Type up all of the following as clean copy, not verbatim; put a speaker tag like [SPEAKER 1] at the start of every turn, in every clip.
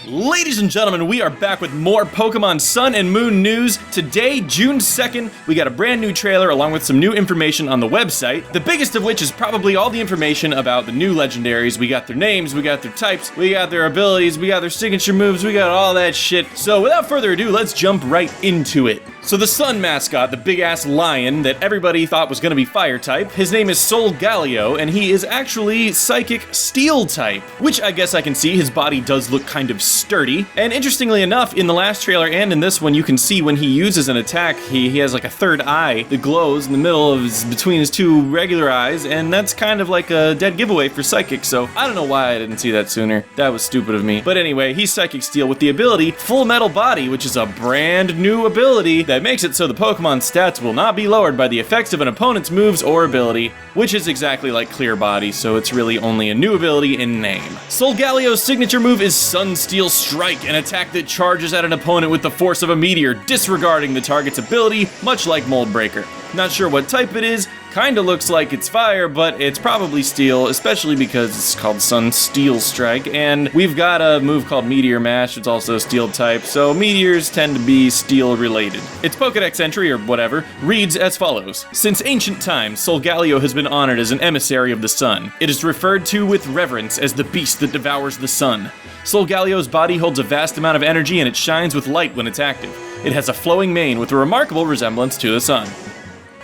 [SPEAKER 1] Ladies and gentlemen, we are back with more Pokemon Sun and Moon news. Today, June 2nd, we got a brand new trailer along with some new information on the website. The biggest of which is probably all the information about the new Legendaries. We got their names, we got their types, we got their abilities, we got their signature moves, we got all that shit. So without further ado, let's jump right into it. So the Sun mascot, the big-ass lion that everybody thought was gonna be fire type, his name is Solgaleo, and he is actually psychic steel type, which I guess I can see. His body does look kind of sturdy. And interestingly enough, in the last trailer and in this one, you can see when he uses an attack, he has like a third eye that glows in the middle of between his two regular eyes, and that's kind of like a dead giveaway for psychic, so I don't know why I didn't see that sooner. That was stupid of me. But anyway, he's psychic steel with the ability Full Metal Body, which is a brand new ability that makes it so the Pokemon's stats will not be lowered by the effects of an opponent's moves or ability, which is exactly like Clear Body, so it's really only a new ability in name. Solgaleo's signature move is Sun Steel Strike, an attack that charges at an opponent with the force of a meteor, disregarding the target's ability, much like Mold Breaker. Not sure what type it is, kinda looks like it's fire, but it's probably steel, especially because it's called Sun Steel Strike, and we've got a move called Meteor Mash, it's also steel type, so meteors tend to be steel related. Its Pokedex entry, or whatever, reads as follows. Since ancient times, Solgaleo has been honored as an emissary of the sun. It is referred to with reverence as the beast that devours the sun. Solgaleo's body holds a vast amount of energy and it shines with light when it's active. It has a flowing mane with a remarkable resemblance to the sun.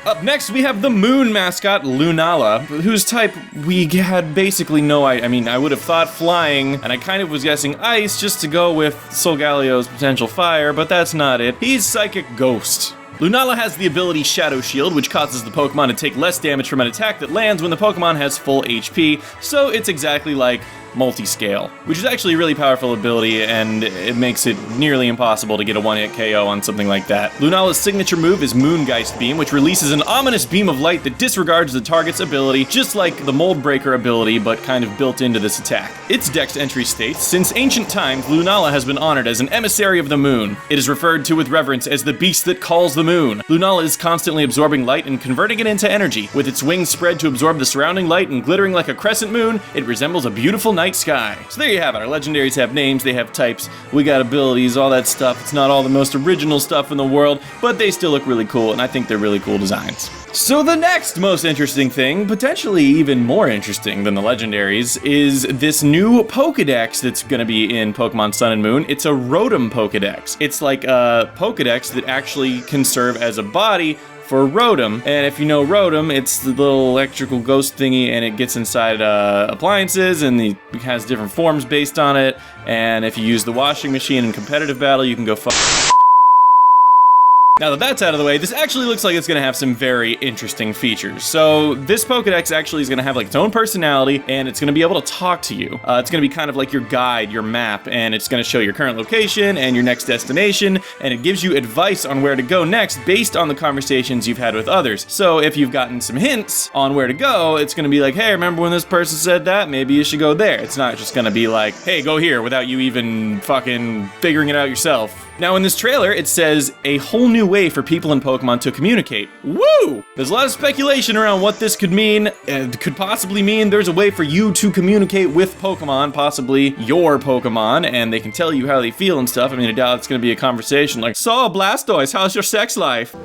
[SPEAKER 1] Up next, we have the Moon mascot, Lunala, whose type we had basically no idea. I mean, I would have thought flying, and I kind of was guessing ice just to go with Solgaleo's potential fire, but that's not it. He's Psychic Ghost. Lunala has the ability Shadow Shield, which causes the Pokemon to take less damage from an attack that lands when the Pokemon has full HP, so it's exactly like Multiscale, which is actually a really powerful ability, and it makes it nearly impossible to get a one-hit KO on something like that. Lunala's signature move is Moongeist Beam, which releases an ominous beam of light that disregards the target's ability, just like the Mold Breaker ability, but kind of built into this attack. Its dex entry states, since ancient times, Lunala has been honored as an emissary of the moon. It is referred to with reverence as the beast that calls the moon. Lunala is constantly absorbing light and converting it into energy. With its wings spread to absorb the surrounding light and glittering like a crescent moon, it resembles a beautiful night sky. So there you have it. Our legendaries have names, they have types, we got abilities, all that stuff. It's not all the most original stuff in the world, but they still look really cool, and I think they're really cool designs. So the next most interesting thing, potentially even more interesting than the legendaries, is this new Pokedex that's gonna be in Pokemon Sun and Moon. It's a Rotom Pokédex. It's like a Pokedex that actually can serve as a body for Rotom, and if you know Rotom, it's the little electrical ghost thingy, and it gets inside appliances, and it has different forms based on it, and if you use the washing machine in competitive battle, you can go fuck. Now that that's out of the way, this actually looks like it's gonna have some very interesting features. So this Pokedex actually is gonna have like its own personality, and it's gonna be able to talk to you. It's gonna be kind of like your guide, your map, and it's gonna show your current location and your next destination, and it gives you advice on where to go next based on the conversations you've had with others. So if you've gotten some hints on where to go, it's gonna be like, hey, remember when this person said that? Maybe you should go there. It's not just gonna be like, hey, go here, without you even fucking figuring it out yourself. Now in this trailer, it says, a whole new way for people in Pokemon to communicate. Woo! There's a lot of speculation around what this could mean. It could possibly mean there's a way for you to communicate with Pokemon, possibly your Pokemon, and they can tell you how they feel and stuff. I mean, I doubt it's gonna be a conversation like, so Blastoise, how's your sex life?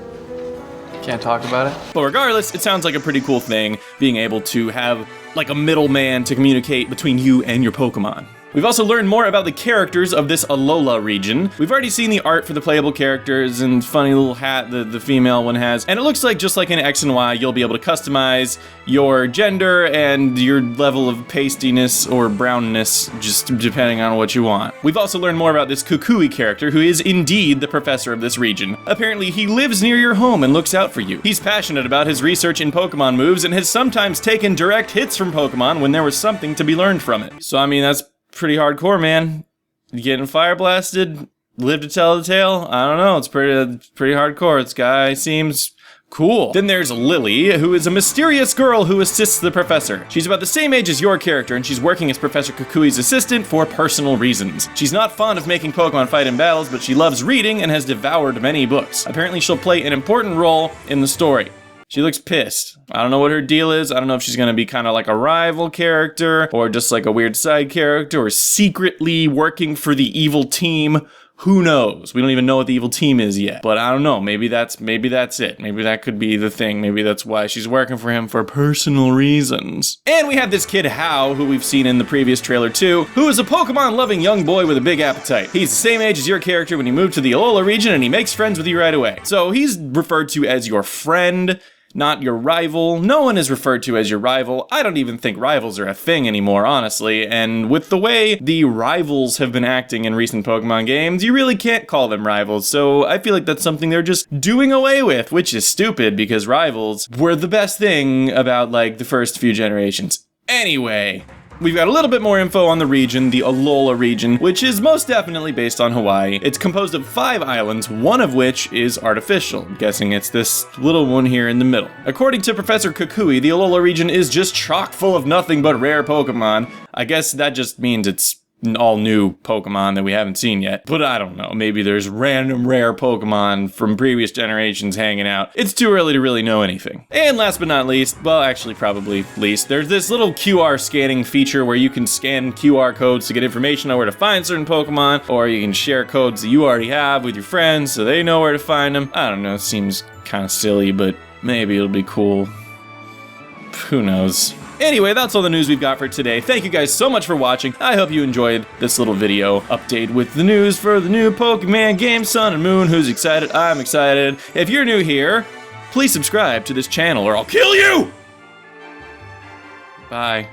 [SPEAKER 2] Can't talk about it.
[SPEAKER 1] But regardless, it sounds like a pretty cool thing, being able to have like a middleman to communicate between you and your Pokemon. We've also learned more about the characters of this Alola region. We've already seen the art for the playable characters and funny little hat the female one has. And it looks like just like in X and Y, you'll be able to customize your gender and your level of pastiness or brownness, just depending on what you want. We've also learned more about this Kukui character, who is indeed the professor of this region. Apparently, he lives near your home and looks out for you. He's passionate about his research in Pokemon moves and has sometimes taken direct hits from Pokemon when there was something to be learned from it. So I mean, that's pretty hardcore, man. Getting fire blasted, live to tell the tale. I don't know, it's pretty hardcore. This guy seems cool. Then there's Lily, who is a mysterious girl who assists the professor. She's about the same age as your character, and she's working as Professor Kukui's assistant for personal reasons. She's not fond of making Pokemon fight in battles, but she loves reading and has devoured many books. Apparently she'll play an important role in the story. She looks pissed. I don't know what her deal is. I don't know if she's gonna be kind of like a rival character or just like a weird side character or secretly working for the evil team. Who knows? We don't even know what the evil team is yet. But I don't know. Maybe that's it. Maybe that could be the thing. Maybe that's why she's working for him for personal reasons. And we have this kid Hao, who we've seen in the previous trailer too, who is a Pokemon-loving young boy with a big appetite. He's the same age as your character when you move to the Alola region, and he makes friends with you right away. So he's referred to as your friend, not your rival. No one is referred to as your rival. I don't even think rivals are a thing anymore, honestly. And with the way the rivals have been acting in recent Pokemon games, you really can't call them rivals. So I feel like that's something they're just doing away with, which is stupid because rivals were the best thing about like the first few generations. Anyway, we've got a little bit more info on the region, the Alola region, which is most definitely based on Hawaii. It's composed of 5 islands, one of which is artificial. I'm guessing it's this little one here in the middle. According to Professor Kukui, the Alola region is just chock full of nothing but rare Pokemon. I guess that just means it's all new Pokemon that we haven't seen yet. But I don't know, maybe there's random rare Pokemon from previous generations hanging out. It's too early to really know anything. And last but not least, well actually probably least, there's this little QR scanning feature where you can scan QR codes to get information on where to find certain Pokemon, or you can share codes that you already have with your friends so they know where to find them. I don't know, it seems kind of silly, but maybe it'll be cool. Who knows? Anyway, that's all the news we've got for today. Thank you guys so much for watching. I hope you enjoyed this little video update with the news for the new Pokemon game, Sun and Moon. Who's excited? I'm excited. If you're new here, please subscribe to this channel or I'll kill you! Bye.